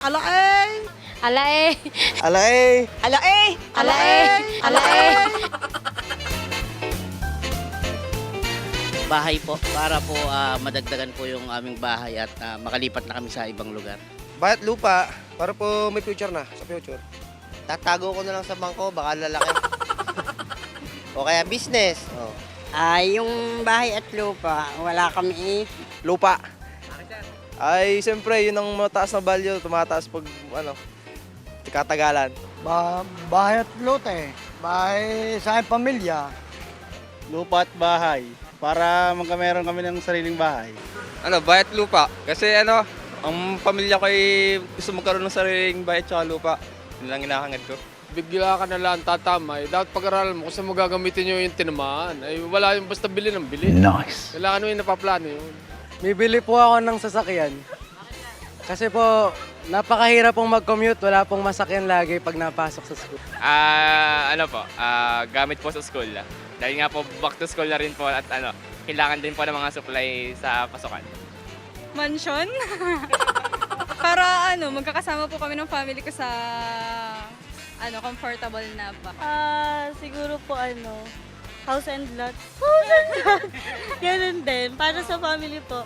Alae! Alae! Alae! Alae! Alae! Alae! Bahay po para po madagdagan po yung aming bahay at makalipat na kami sa ibang lugar. Bayat lupa para po may future na sa future. Tatago ko na lang sa bangko, baka lalaki. O kaya business. Oh. Yung bahay at lupa, wala kami. Lupa. Ay, siyempre, yun ang mataas na value, tumataas pag, katagalan. Bahay at lote. Bahay sa aking pamilya. Lupa at bahay para magkameron kami ng sariling bahay. Bahay at lupa. Kasi ang pamilya ko ay gusto magkaroon ng sariling bahay at lupa. Yun lang hinahangad ko. Bigla ka na lang tatamay. Dapat pag-aralan mo kung saan mo gagamitin yung tinamaan. Ay wala yung basta bili ng bili. Nice. Kailangan mo yung napaplano yun. Bibili po ako ng sasakyan. Kasi po, napakahirap pong mag-commute. Wala pong masakyan lagi pag napasok sa school. Gamit po sa school. Dahil nga po back to school na rin po at kailangan din po ng mga supply sa pasukan. Mansion. Para magkakasama po kami ng family ko sa comfortable na ba. Siguro po house and lot. House and lot. Ganun din. Para sa family po.